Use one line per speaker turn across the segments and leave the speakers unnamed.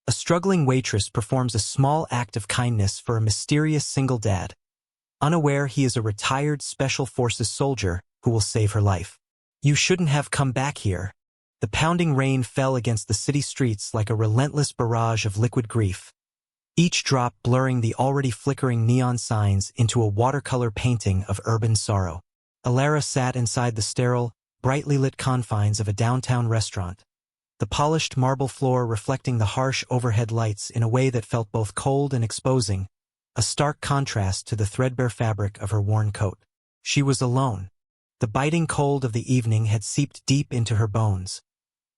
A struggling waitress performs a small act of kindness for a mysterious single dad, unaware he is a retired Special Forces soldier who will save her life. "You shouldn't have come back here." The pounding rain fell against the city streets like a relentless barrage of liquid grief, each drop blurring the already flickering neon signs into a watercolor painting of urban sorrow. Alara sat inside the sterile, brightly lit confines of a downtown restaurant, the polished marble floor reflecting the harsh overhead lights in a way that felt both cold and exposing, a stark contrast to the threadbare fabric of her worn coat. She was alone. The biting cold of the evening had seeped deep into her bones,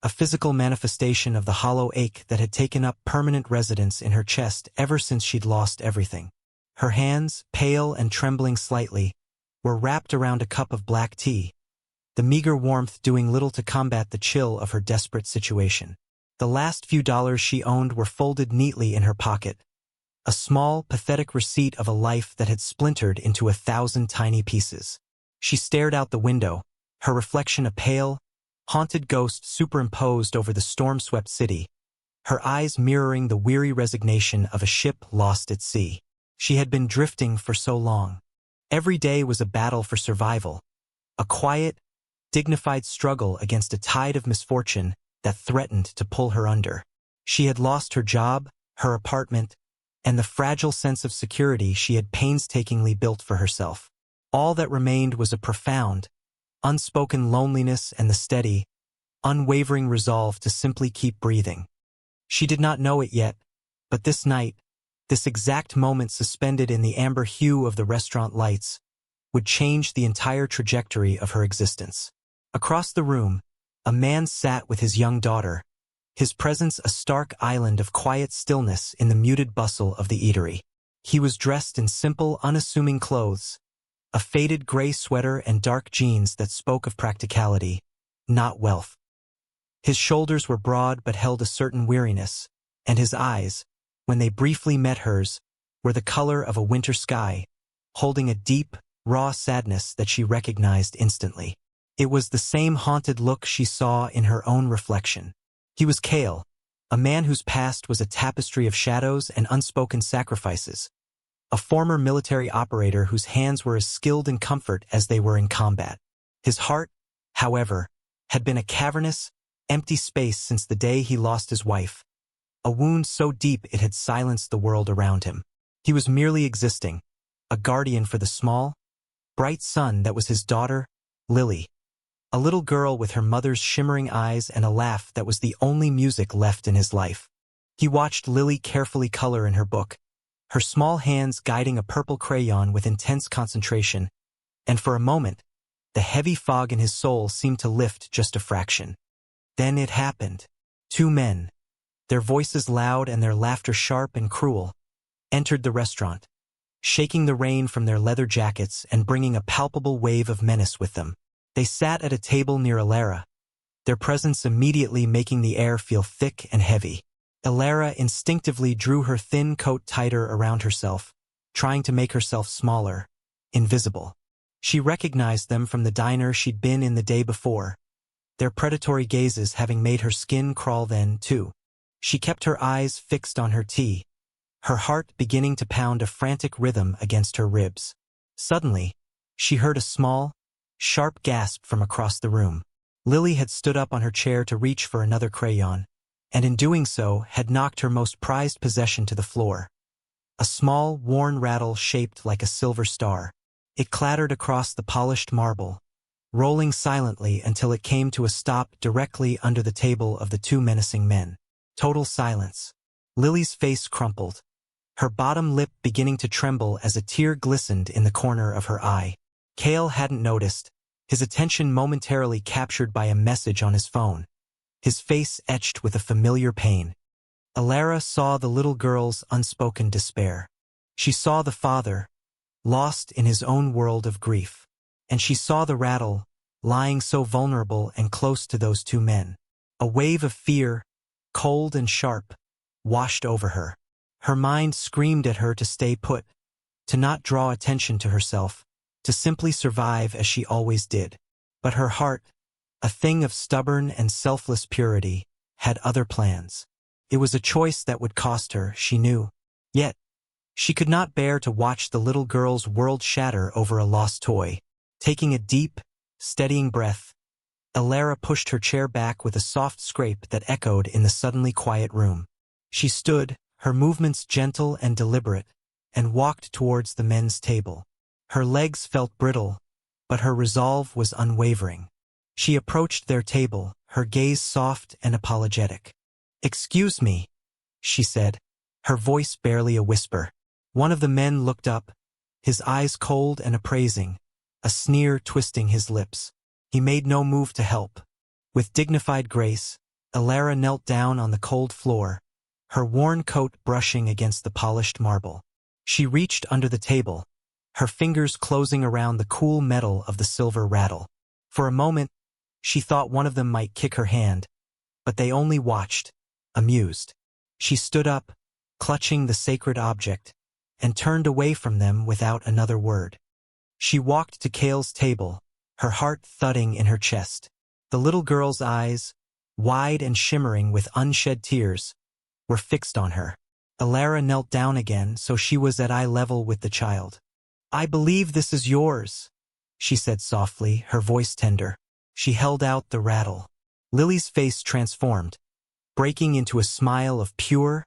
a physical manifestation of the hollow ache that had taken up permanent residence in her chest ever since she'd lost everything. Her hands, pale and trembling slightly, were wrapped around a cup of black tea, the meager warmth doing little to combat the chill of her desperate situation. The last few dollars she owned were folded neatly in her pocket, a small, pathetic receipt of a life that had splintered into 1,000 tiny pieces. She stared out the window, her reflection a pale, haunted ghost superimposed over the storm-swept city, her eyes mirroring the weary resignation of a ship lost at sea. She had been drifting for so long. Every day was a battle for survival, a quiet, dignified struggle against a tide of misfortune that threatened to pull her under. She had lost her job, her apartment, and the fragile sense of security she had painstakingly built for herself. All that remained was a profound, unspoken loneliness and the steady, unwavering resolve to simply keep breathing. She did not know it yet, but this night, this exact moment suspended in the amber hue of the restaurant lights, would change the entire trajectory of her existence. Across the room, a man sat with his young daughter, his presence a stark island of quiet stillness in the muted bustle of the eatery. He was dressed in simple, unassuming clothes, a faded gray sweater and dark jeans that spoke of practicality, not wealth. His shoulders were broad but held a certain weariness, and his eyes, when they briefly met hers, were the color of a winter sky, holding a deep, raw sadness that she recognized instantly. It was the same haunted look she saw in her own reflection. He was Kale, a man whose past was a tapestry of shadows and unspoken sacrifices, a former military operator whose hands were as skilled in comfort as they were in combat. His heart, however, had been a cavernous, empty space since the day he lost his wife, a wound so deep it had silenced the world around him. He was merely existing, a guardian for the small, bright sun that was his daughter, Lily, a little girl with her mother's shimmering eyes and a laugh that was the only music left in his life. He watched Lily carefully color in her book, her small hands guiding a purple crayon with intense concentration, and for a moment, the heavy fog in his soul seemed to lift just a fraction. Then it happened. Two men, their voices loud and their laughter sharp and cruel, entered the restaurant, shaking the rain from their leather jackets and bringing a palpable wave of menace with them. They sat at a table near Alara, their presence immediately making the air feel thick and heavy. Alara instinctively drew her thin coat tighter around herself, trying to make herself smaller, invisible. She recognized them from the diner she'd been in the day before, their predatory gazes having made her skin crawl then, too. She kept her eyes fixed on her tea, her heart beginning to pound a frantic rhythm against her ribs. Suddenly, she heard a small, sharp gasp from across the room. Lily had stood up on her chair to reach for another crayon, and in doing so had knocked her most prized possession to the floor. A small, worn rattle shaped like a silver star. It clattered across the polished marble, rolling silently until it came to a stop directly under the table of the two menacing men. Total silence. Lily's face crumpled, her bottom lip beginning to tremble as a tear glistened in the corner of her eye. Kale hadn't noticed, his attention momentarily captured by a message on his phone, his face etched with a familiar pain. Alara saw the little girl's unspoken despair. She saw the father, lost in his own world of grief. And she saw the rattle, lying so vulnerable and close to those two men. A wave of fear, cold and sharp, washed over her. Her mind screamed at her to stay put, to not draw attention to herself, to simply survive as she always did. But her heart, a thing of stubborn and selfless purity, had other plans. It was a choice that would cost her, she knew. Yet, she could not bear to watch the little girl's world shatter over a lost toy. Taking a deep, steadying breath, Elara pushed her chair back with a soft scrape that echoed in the suddenly quiet room. She stood, her movements gentle and deliberate, and walked towards the men's table. Her legs felt brittle, but her resolve was unwavering. She approached their table, her gaze soft and apologetic. "Excuse me," she said, her voice barely a whisper. One of the men looked up, his eyes cold and appraising, a sneer twisting his lips. He made no move to help. With dignified grace, Elara knelt down on the cold floor, her worn coat brushing against the polished marble. She reached under the table, her fingers closing around the cool metal of the silver rattle. For a moment, she thought one of them might kick her hand, but they only watched, amused. She stood up, clutching the sacred object, and turned away from them without another word. She walked to Kale's table, her heart thudding in her chest. The little girl's eyes, wide and shimmering with unshed tears, were fixed on her. Elara knelt down again so she was at eye level with the child. "I believe this is yours," she said softly, her voice tender. She held out the rattle. Lily's face transformed, breaking into a smile of pure,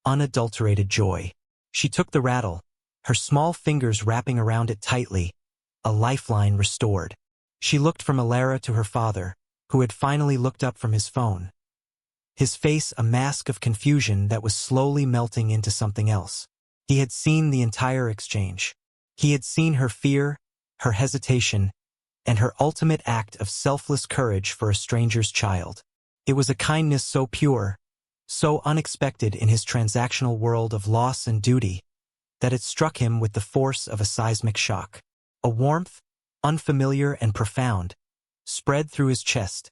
unadulterated joy. She took the rattle, her small fingers wrapping around it tightly, a lifeline restored. She looked from Elara to her father, who had finally looked up from his phone. His face a mask of confusion that was slowly melting into something else. He had seen the entire exchange. He had seen her fear, her hesitation, and her ultimate act of selfless courage for a stranger's child. It was a kindness so pure, so unexpected in his transactional world of loss and duty, that it struck him with the force of a seismic shock. A warmth, unfamiliar and profound, spread through his chest,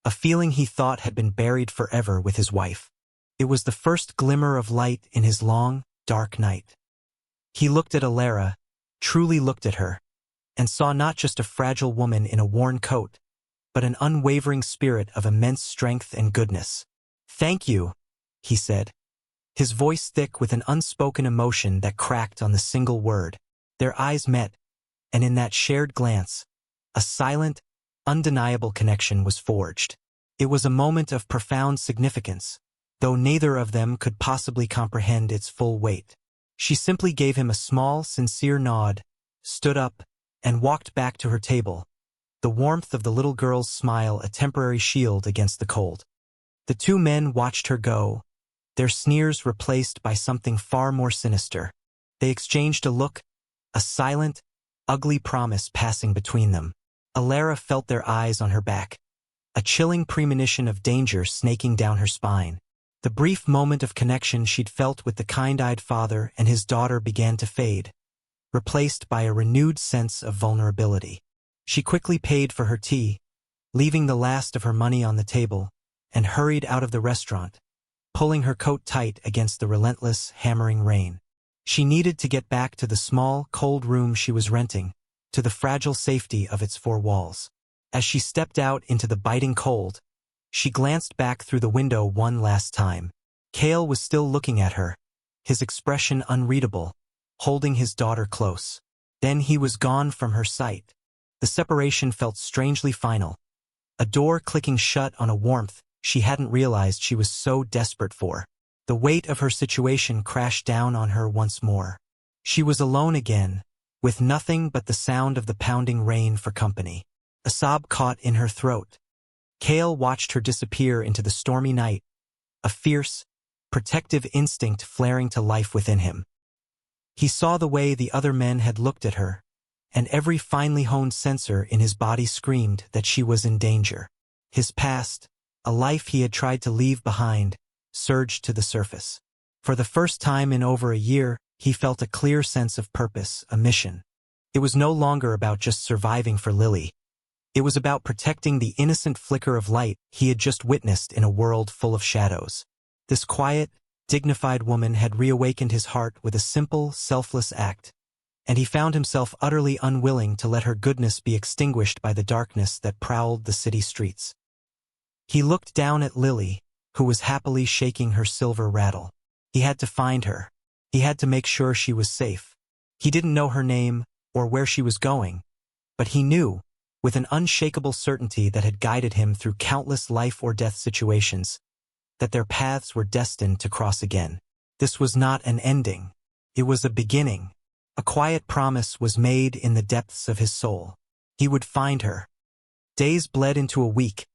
a feeling he thought had been buried forever with his wife. It was the first glimmer of light in his long, dark night. He looked at Elara, truly looked at her, and saw not just a fragile woman in a worn coat, but an unwavering spirit of immense strength and goodness. "Thank you," he said, his voice thick with an unspoken emotion that cracked on the single word. Their eyes met, and in that shared glance, a silent, undeniable connection was forged. It was a moment of profound significance, though neither of them could possibly comprehend its full weight. She simply gave him a small, sincere nod, stood up, and walked back to her table, the warmth of the little girl's smile a temporary shield against the cold. The two men watched her go, their sneers replaced by something far more sinister. They exchanged a look, a silent, ugly promise passing between them. Elara felt their eyes on her back, a chilling premonition of danger snaking down her spine. The brief moment of connection she'd felt with the kind-eyed father and his daughter began to fade, replaced by a renewed sense of vulnerability. She quickly paid for her tea, leaving the last of her money on the table, and hurried out of the restaurant, pulling her coat tight against the relentless, hammering rain. She needed to get back to the small, cold room she was renting, to the fragile safety of its four walls. As she stepped out into the biting cold, she glanced back through the window one last time. Kale was still looking at her, his expression unreadable, holding his daughter close. Then he was gone from her sight. The separation felt strangely final, a door clicking shut on a warmth she hadn't realized she was so desperate for. The weight of her situation crashed down on her once more. She was alone again, with nothing but the sound of the pounding rain for company. A sob caught in her throat. Kale watched her disappear into the stormy night, a fierce, protective instinct flaring to life within him. He saw the way the other men had looked at her, and every finely honed sensor in his body screamed that she was in danger. His past, a life he had tried to leave behind, surged to the surface. For the first time in over a year, he felt a clear sense of purpose, a mission. It was no longer about just surviving for Lily. It was about protecting the innocent flicker of light he had just witnessed in a world full of shadows. This quiet, dignified woman had reawakened his heart with a simple, selfless act, and he found himself utterly unwilling to let her goodness be extinguished by the darkness that prowled the city streets. He looked down at Lily, who was happily shaking her silver rattle. He had to find her. He had to make sure she was safe. He didn't know her name or where she was going, but he knew, with an unshakable certainty that had guided him through countless life-or-death situations, that their paths were destined to cross again. This was not an ending. It was a beginning. A quiet promise was made in the depths of his soul. He would find her. Days bled into a week,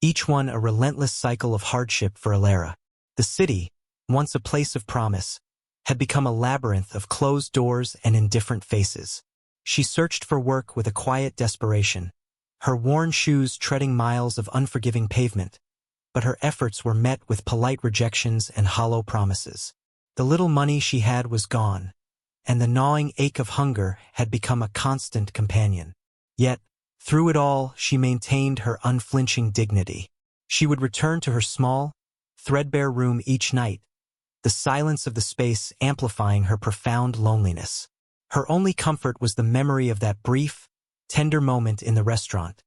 each one a relentless cycle of hardship for Alara. The city, once a place of promise, had become a labyrinth of closed doors and indifferent faces. She searched for work with a quiet desperation, her worn shoes treading miles of unforgiving pavement, but her efforts were met with polite rejections and hollow promises. The little money she had was gone, and the gnawing ache of hunger had become a constant companion. Yet, through it all, she maintained her unflinching dignity. She would return to her small, threadbare room each night, the silence of the space amplifying her profound loneliness. Her only comfort was the memory of that brief, tender moment in the restaurant.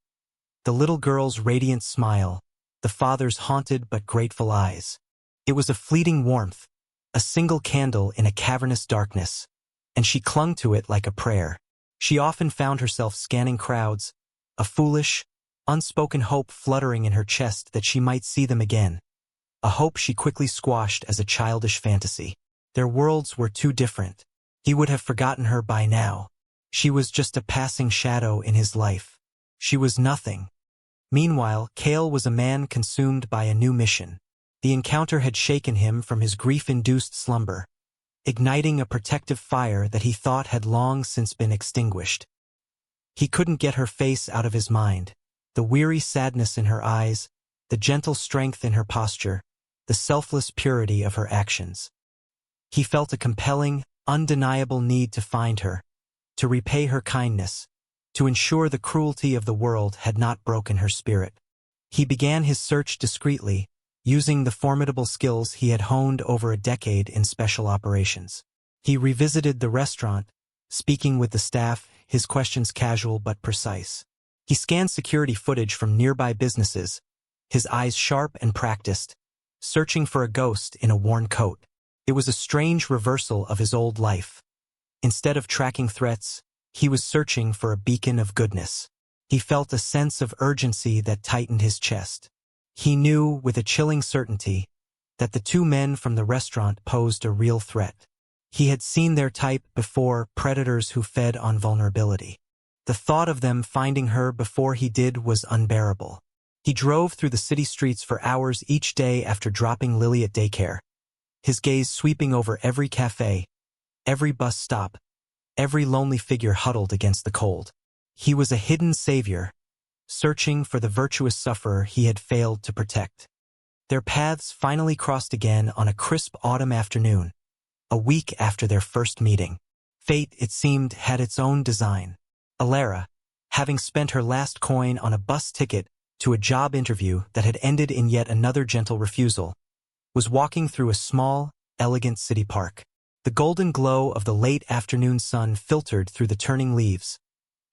The little girl's radiant smile, the father's haunted but grateful eyes. It was a fleeting warmth, a single candle in a cavernous darkness, and she clung to it like a prayer. She often found herself scanning crowds, a foolish, unspoken hope fluttering in her chest that she might see them again. A hope she quickly squashed as a childish fantasy. Their worlds were too different. He would have forgotten her by now. She was just a passing shadow in his life. She was nothing. Meanwhile, Kale was a man consumed by a new mission. The encounter had shaken him from his grief-induced slumber, igniting a protective fire that he thought had long since been extinguished. He couldn't get her face out of his mind, the weary sadness in her eyes, the gentle strength in her posture, the selfless purity of her actions. He felt a compelling, undeniable need to find her, to repay her kindness, to ensure the cruelty of the world had not broken her spirit. He began his search discreetly, using the formidable skills he had honed over a decade in special operations. He revisited the restaurant, speaking with the staff, his questions casual but precise. He scanned security footage from nearby businesses, his eyes sharp and practiced, searching for a ghost in a worn coat. It was a strange reversal of his old life. Instead of tracking threats, he was searching for a beacon of goodness. He felt a sense of urgency that tightened his chest. He knew, with a chilling certainty, that the two men from the restaurant posed a real threat. He had seen their type before, predators who fed on vulnerability. The thought of them finding her before he did was unbearable. He drove through the city streets for hours each day after dropping Lily at daycare, his gaze sweeping over every cafe, every bus stop, every lonely figure huddled against the cold. He was a hidden savior, searching for the virtuous sufferer he had failed to protect. Their paths finally crossed again on a crisp autumn afternoon, a week after their first meeting. Fate, it seemed, had its own design. Alara, having spent her last coin on a bus ticket to a job interview that had ended in yet another gentle refusal, was walking through a small, elegant city park. The golden glow of the late afternoon sun filtered through the turning leaves,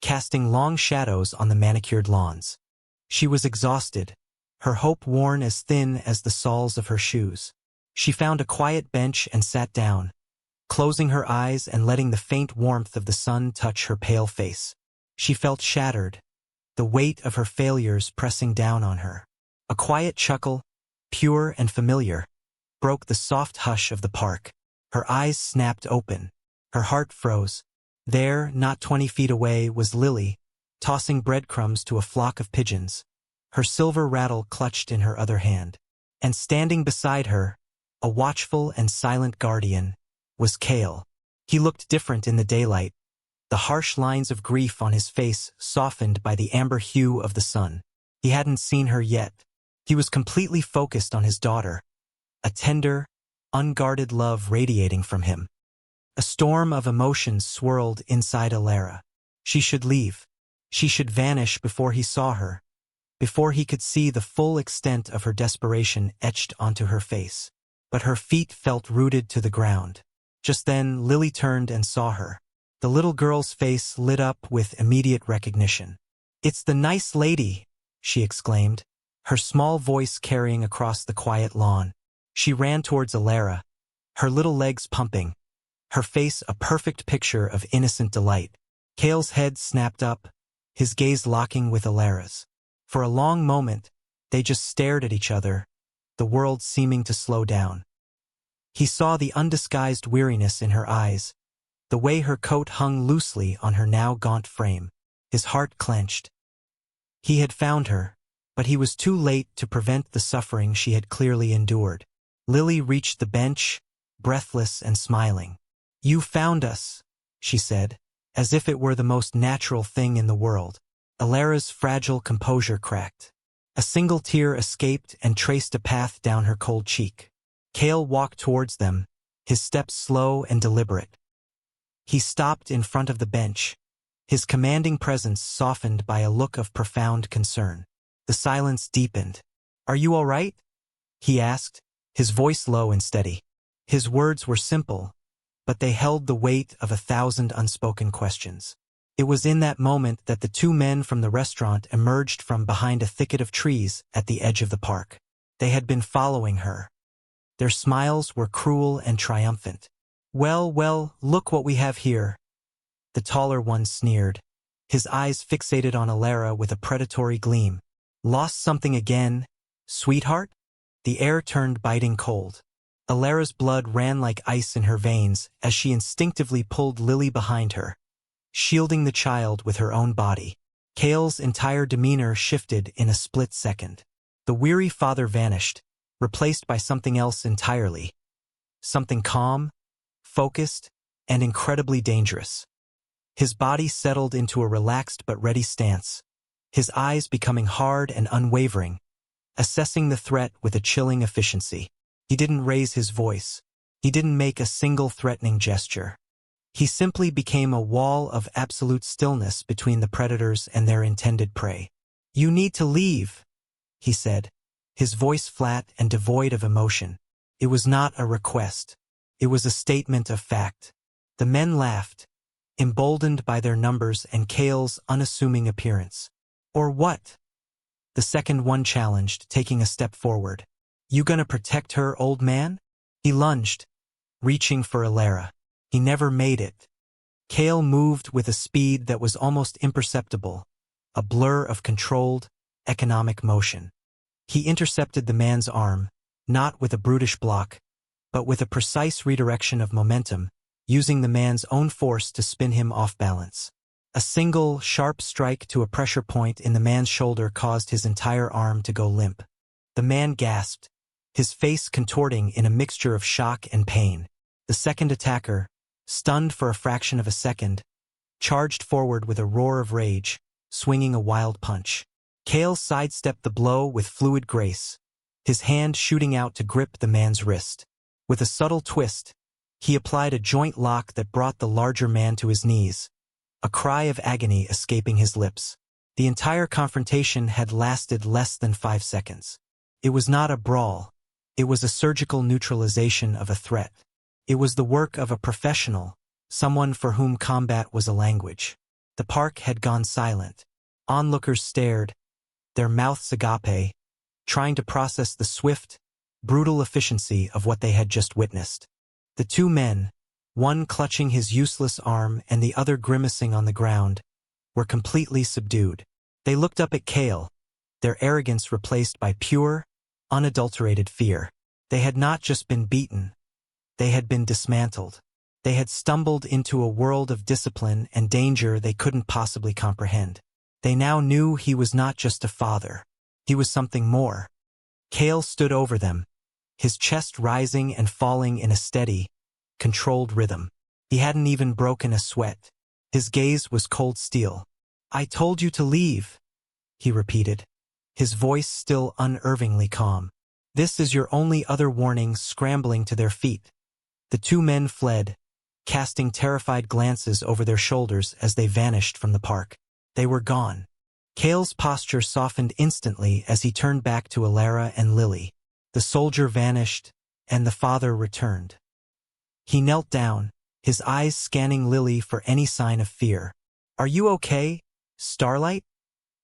casting long shadows on the manicured lawns. She was exhausted, her hope worn as thin as the soles of her shoes. She found a quiet bench and sat down, closing her eyes and letting the faint warmth of the sun touch her pale face. She felt shattered, the weight of her failures pressing down on her. A quiet chuckle, pure and familiar, broke the soft hush of the park. Her eyes snapped open. Her heart froze. There, not 20 feet away, was Lily, tossing breadcrumbs to a flock of pigeons, her silver rattle clutched in her other hand. And standing beside her, a watchful and silent guardian, was Kale. He looked different in the daylight, the harsh lines of grief on his face softened by the amber hue of the sun. He hadn't seen her yet. He was completely focused on his daughter, a tender, unguarded love radiating from him. A storm of emotions swirled inside Alara. She should leave. She should vanish before he saw her, before he could see the full extent of her desperation etched onto her face. But her feet felt rooted to the ground. Just then, Lily turned and saw her. The little girl's face lit up with immediate recognition. "It's the nice lady," she exclaimed, her small voice carrying across the quiet lawn. She ran towards Alara, her little legs pumping, her face a perfect picture of innocent delight. Kale's head snapped up, his gaze locking with Alara's. For a long moment, they just stared at each other, the world seeming to slow down. He saw the undisguised weariness in her eyes, the way her coat hung loosely on her now gaunt frame. His heart clenched. He had found her, but he was too late to prevent the suffering she had clearly endured. Lily reached the bench, breathless and smiling. "You found us," she said, as if it were the most natural thing in the world. Alara's fragile composure cracked. A single tear escaped and traced a path down her cold cheek. Kale walked towards them, his steps slow and deliberate. He stopped in front of the bench, his commanding presence softened by a look of profound concern. The silence deepened. "Are you all right?" he asked, his voice low and steady. His words were simple, but they held the weight of 1,000 unspoken questions. It was in that moment that the two men from the restaurant emerged from behind a thicket of trees at the edge of the park. They had been following her. Their smiles were cruel and triumphant. Well, look what we have here," the taller one sneered, his eyes fixated on Alara with a predatory gleam. "Lost something again, sweetheart?" The air turned biting cold. Alara's blood ran like ice in her veins as she instinctively pulled Lily behind her, shielding the child with her own body. Kale's entire demeanor shifted in a split second. The weary father vanished, replaced by something else entirely. Something calm, focused, and incredibly dangerous. His body settled into a relaxed but ready stance, his eyes becoming hard and unwavering, assessing the threat with a chilling efficiency. He didn't raise his voice. He didn't make a single threatening gesture. He simply became a wall of absolute stillness between the predators and their intended prey. "You need to leave," he said, his voice flat and devoid of emotion. It was not a request. It was a statement of fact. The men laughed, emboldened by their numbers and Kale's unassuming appearance. "Or what?" the second one challenged, taking a step forward. "You gonna protect her, old man?" He lunged, reaching for Alara. He never made it. Kale moved with a speed that was almost imperceptible, a blur of controlled, economic motion. He intercepted the man's arm, not with a brutish block, but with a precise redirection of momentum, using the man's own force to spin him off balance. A single, sharp strike to a pressure point in the man's shoulder caused his entire arm to go limp. The man gasped, his face contorting in a mixture of shock and pain. The second attacker, stunned for a fraction of a second, charged forward with a roar of rage, swinging a wild punch. Kale sidestepped the blow with fluid grace, his hand shooting out to grip the man's wrist. With a subtle twist, he applied a joint lock that brought the larger man to his knees, a cry of agony escaping his lips. The entire confrontation had lasted less than 5 seconds. It was not a brawl. It was a surgical neutralization of a threat. It was the work of a professional, someone for whom combat was a language. The park had gone silent. Onlookers stared, their mouths agape, trying to process the swift, brutal efficiency of what they had just witnessed. The two men, one clutching his useless arm and the other grimacing on the ground, were completely subdued. They looked up at Kale, their arrogance replaced by pure, unadulterated fear. They had not just been beaten. They had been dismantled. They had stumbled into a world of discipline and danger they couldn't possibly comprehend. They now knew he was not just a father. He was something more. Kale stood over them, his chest rising and falling in a steady, controlled rhythm. He hadn't even broken a sweat. His gaze was cold steel. "I told you to leave," he repeated, his voice still unervingly calm. "This is your only other warning." Scrambling to their feet, the two men fled, casting terrified glances over their shoulders as they vanished from the park. They were gone. Kale's posture softened instantly as he turned back to Alara and Lily. The soldier vanished, and the father returned. He knelt down, his eyes scanning Lily for any sign of fear. "Are you okay, Starlight?"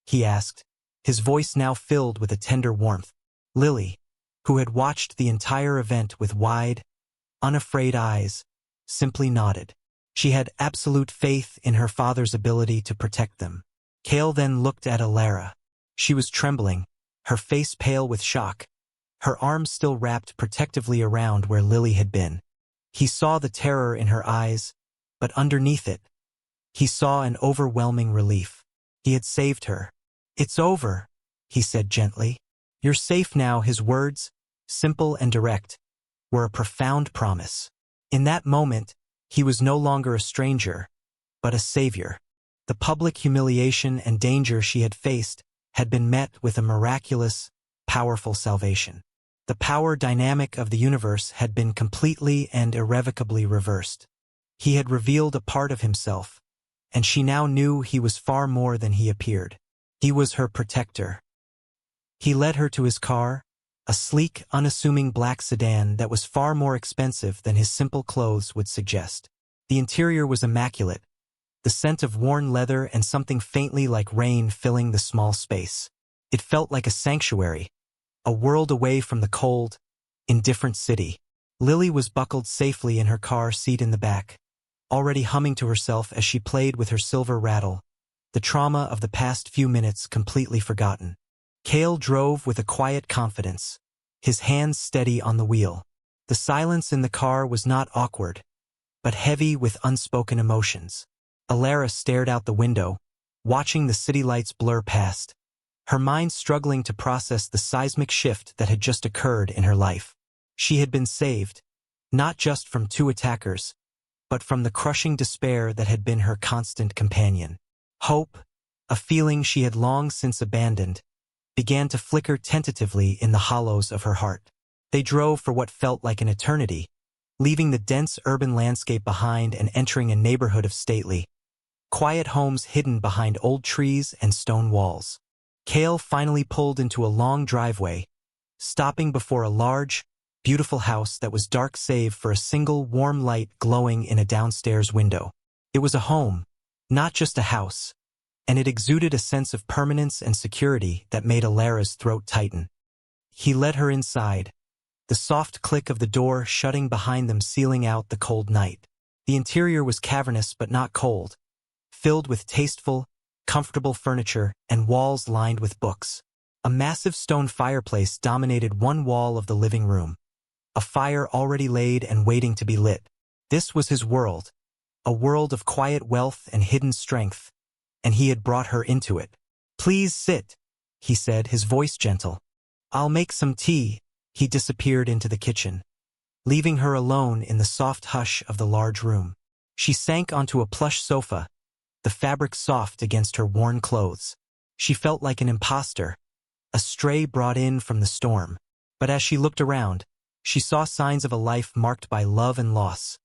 he asked, his voice now filled with a tender warmth. Lily, who had watched the entire event with wide, unafraid eyes, simply nodded. She had absolute faith in her father's ability to protect them. Cale then looked at Alara. She was trembling, her face pale with shock, her arms still wrapped protectively around where Lily had been. He saw the terror in her eyes, but underneath it, he saw an overwhelming relief. He had saved her. "It's over," he said gently. "You're safe now." His words, simple and direct, were a profound promise. In that moment, he was no longer a stranger, but a savior. The public humiliation and danger she had faced had been met with a miraculous, powerful salvation. The power dynamic of the universe had been completely and irrevocably reversed. He had revealed a part of himself, and she now knew he was far more than he appeared. He was her protector. He led her to his car, a sleek, unassuming black sedan that was far more expensive than his simple clothes would suggest. The interior was immaculate, the scent of worn leather and something faintly like rain filling the small space. It felt like a sanctuary, a world away from the cold, indifferent city. Lily was buckled safely in her car seat in the back, already humming to herself as she played with her silver rattle, the trauma of the past few minutes completely forgotten. Cale drove with a quiet confidence, his hands steady on the wheel. The silence in the car was not awkward, but heavy with unspoken emotions. Alara stared out the window, watching the city lights blur past, her mind struggling to process the seismic shift that had just occurred in her life. She had been saved, not just from two attackers, but from the crushing despair that had been her constant companion. Hope, a feeling she had long since abandoned, began to flicker tentatively in the hollows of her heart. They drove for what felt like an eternity, leaving the dense urban landscape behind and entering a neighborhood of stately, quiet homes hidden behind old trees and stone walls. Cale finally pulled into a long driveway, stopping before a large, beautiful house that was dark save for a single warm light glowing in a downstairs window. It was a home, not just a house, and it exuded a sense of permanence and security that made Alara's throat tighten. He led her inside, the soft click of the door shutting behind them sealing out the cold night. The interior was cavernous but not cold, filled with tasteful, comfortable furniture and walls lined with books. A massive stone fireplace dominated one wall of the living room, a fire already laid and waiting to be lit. This was his world, a world of quiet wealth and hidden strength, and he had brought her into it. "Please sit," he said, his voice gentle. "I'll make some tea." He disappeared into the kitchen, leaving her alone in the soft hush of the large room. She sank onto a plush sofa, the fabric soft against her worn clothes. She felt like an imposter, a stray brought in from the storm. But as she looked around, she saw signs of a life marked by love and loss.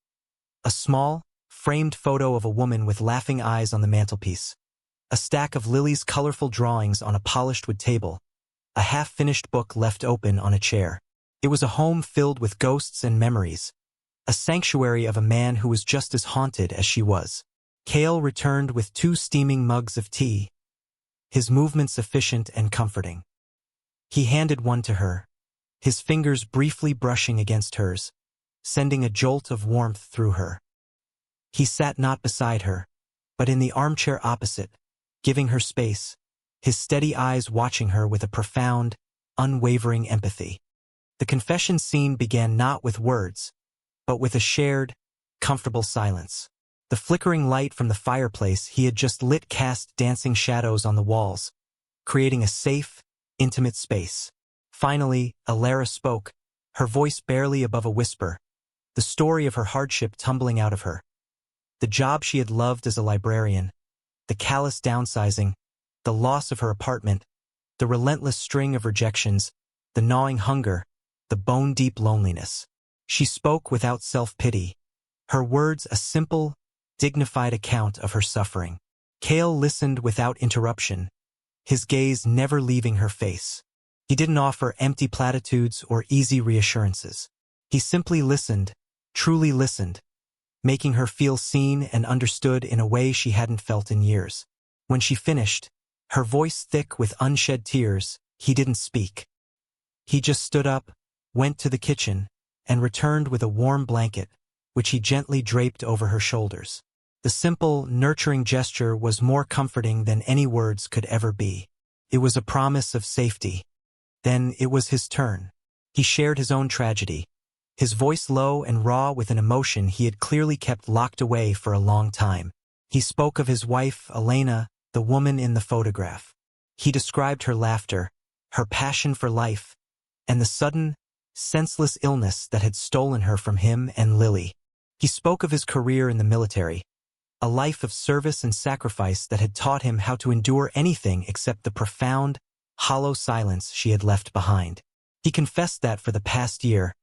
A small, framed photo of a woman with laughing eyes on the mantelpiece, a stack of Lily's colorful drawings on a polished wood table, a half-finished book left open on a chair. It was a home filled with ghosts and memories, a sanctuary of a man who was just as haunted as she was. Cale returned with 2 steaming mugs of tea, his movements efficient and comforting. He handed one to her, his fingers briefly brushing against hers, sending a jolt of warmth through her. He sat not beside her, but in the armchair opposite, giving her space, his steady eyes watching her with a profound, unwavering empathy. The confession scene began not with words, but with a shared, comfortable silence. The flickering light from the fireplace he had just lit cast dancing shadows on the walls, creating a safe, intimate space. Finally, Alara spoke, her voice barely above a whisper, the story of her hardship tumbling out of her. The job she had loved as a librarian, the callous downsizing, the loss of her apartment, the relentless string of rejections, the gnawing hunger, the bone-deep loneliness. She spoke without self-pity, her words a simple, dignified account of her suffering. Cale listened without interruption, his gaze never leaving her face. He didn't offer empty platitudes or easy reassurances. He simply listened, truly listened, making her feel seen and understood in a way she hadn't felt in years. When she finished, Her voice thick with unshed tears. He didn't speak. He just stood up, went to the kitchen, and returned with a warm blanket, which he gently draped over her shoulders. The simple, nurturing gesture was more comforting than any words could ever be. It was a promise of safety. Then it was his turn. He shared his own tragedy, his voice low and raw with an emotion he had clearly kept locked away for a long time. He spoke of his wife, Elena, the woman in the photograph. He described her laughter, her passion for life, and the sudden, senseless illness that had stolen her from him and Lily. He spoke of his career in the military, a life of service and sacrifice that had taught him how to endure anything except the profound, hollow silence she had left behind. He confessed that for the past year,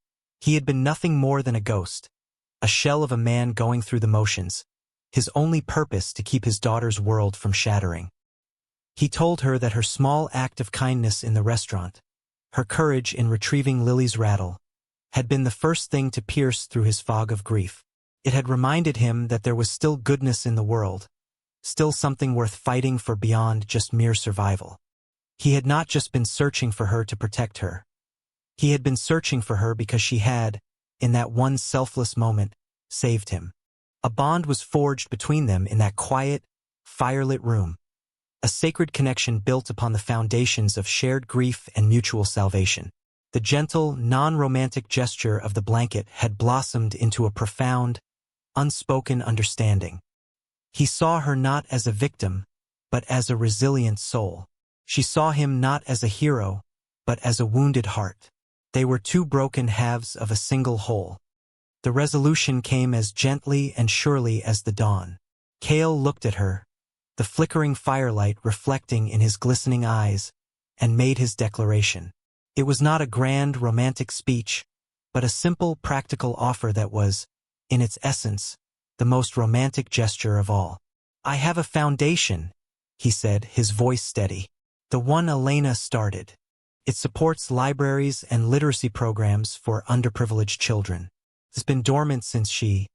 he had been nothing more than a ghost, a shell of a man going through the motions, his only purpose to keep his daughter's world from shattering. He told her that her small act of kindness in the restaurant, her courage in retrieving Lily's rattle, had been the first thing to pierce through his fog of grief. It had reminded him that there was still goodness in the world, still something worth fighting for beyond just mere survival. He had not just been searching for her to protect her. He had been searching for her because she had, in that one selfless moment, saved him. A bond was forged between them in that quiet, firelit room, a sacred connection built upon the foundations of shared grief and mutual salvation. The gentle, non-romantic gesture of the blanket had blossomed into a profound, unspoken understanding. He saw her not as a victim, but as a resilient soul. She saw him not as a hero, but as a wounded heart. They were two broken halves of a single whole. The resolution came as gently and surely as the dawn. Cale looked at her, the flickering firelight reflecting in his glistening eyes, and made his declaration. It was not a grand romantic speech, but a simple practical offer that was, in its essence, the most romantic gesture of all. "I have a foundation," he said, his voice steady. "The one Elena started. It supports libraries and literacy programs for underprivileged children. It's been dormant since she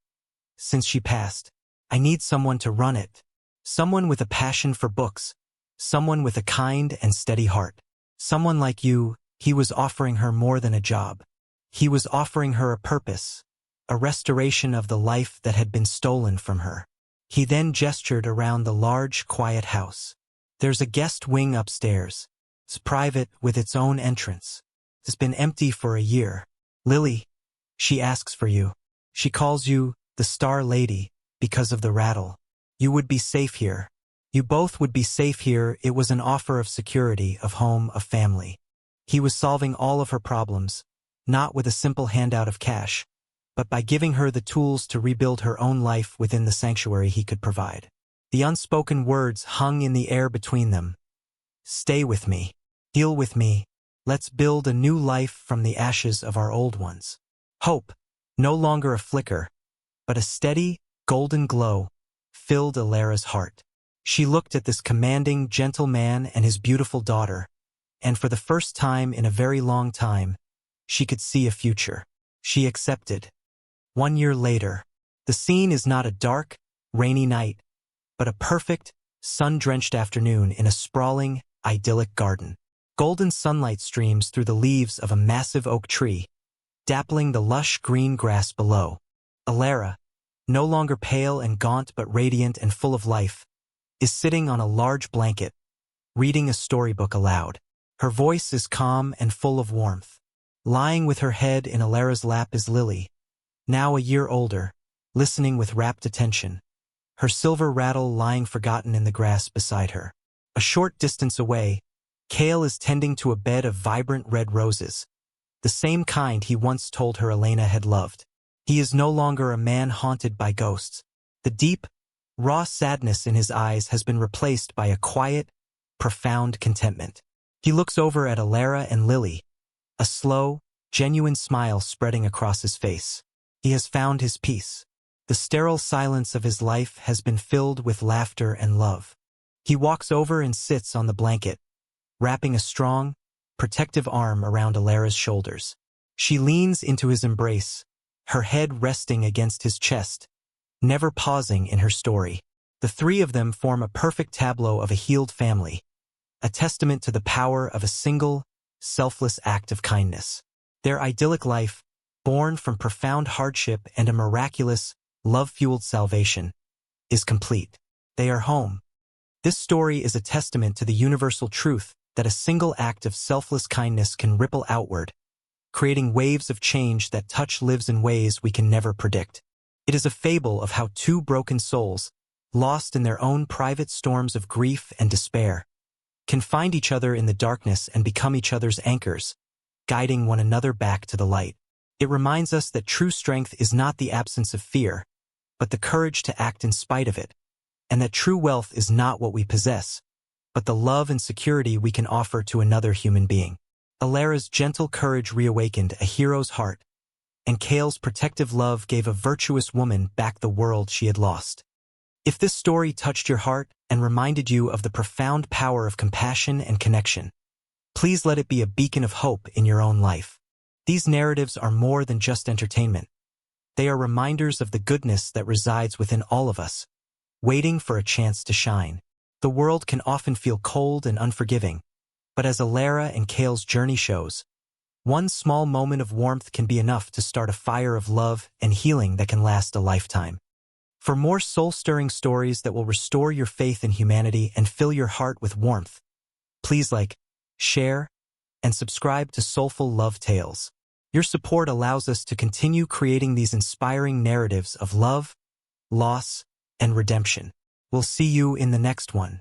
passed. I need someone to run it. Someone with a passion for books. Someone with a kind and steady heart. Someone like you." He was offering her more than a job. He was offering her a purpose, a restoration of the life that had been stolen from her. He then gestured around the large, quiet house. "There's a guest wing upstairs. It's private with its own entrance. It's been empty for a year. Lily, she asks for you. She calls you the Star Lady because of the rattle. You would be safe here. You both would be safe here." It was an offer of security, of home, of family. He was solving all of her problems, not with a simple handout of cash, but by giving her the tools to rebuild her own life within the sanctuary he could provide. The unspoken words hung in the air between them. "Stay with me. Heal with me. Let's build a new life from the ashes of our old ones." Hope, no longer a flicker, but a steady, golden glow, filled Alara's heart. She looked at this commanding, gentle man and his beautiful daughter, and for the first time in a very long time, she could see a future. She accepted. 1 year later, the scene is not a dark, rainy night, but a perfect, sun-drenched afternoon in a sprawling, idyllic garden. Golden sunlight streams through the leaves of a massive oak tree, dappling the lush green grass below. Alara, no longer pale and gaunt but radiant and full of life, is sitting on a large blanket, reading a storybook aloud. Her voice is calm and full of warmth. Lying with her head in Alara's lap is Lily, now a year older, listening with rapt attention, her silver rattle lying forgotten in the grass beside her. A short distance away, Cale is tending to a bed of vibrant red roses, the same kind he once told her Elena had loved. He is no longer a man haunted by ghosts. The deep, raw sadness in his eyes has been replaced by a quiet, profound contentment. He looks over at Alara and Lily, a slow, genuine smile spreading across his face. He has found his peace. The sterile silence of his life has been filled with laughter and love. He walks over and sits on the blanket, wrapping a strong, protective arm around Alara's shoulders. She leans into his embrace, her head resting against his chest, never pausing in her story. The three of them form a perfect tableau of a healed family, a testament to the power of a single, selfless act of kindness. Their idyllic life, born from profound hardship and a miraculous, love-fueled salvation, is complete. They are home. This story is a testament to the universal truth that a single act of selfless kindness can ripple outward, creating waves of change that touch lives in ways we can never predict. It is a fable of how two broken souls, lost in their own private storms of grief and despair, can find each other in the darkness and become each other's anchors, guiding one another back to the light. It reminds us that true strength is not the absence of fear, but the courage to act in spite of it, and that true wealth is not what we possess, but the love and security we can offer to another human being. Alara's gentle courage reawakened a hero's heart, and Kale's protective love gave a virtuous woman back the world she had lost. If this story touched your heart and reminded you of the profound power of compassion and connection, please let it be a beacon of hope in your own life. These narratives are more than just entertainment. They are reminders of the goodness that resides within all of us, waiting for a chance to shine. The world can often feel cold and unforgiving, but as Alara and Kale's journey shows, one small moment of warmth can be enough to start a fire of love and healing that can last a lifetime. For more soul-stirring stories that will restore your faith in humanity and fill your heart with warmth, please like, share, and subscribe to Soulful Love Tales. Your support allows us to continue creating these inspiring narratives of love, loss, and redemption. We'll see you in the next one.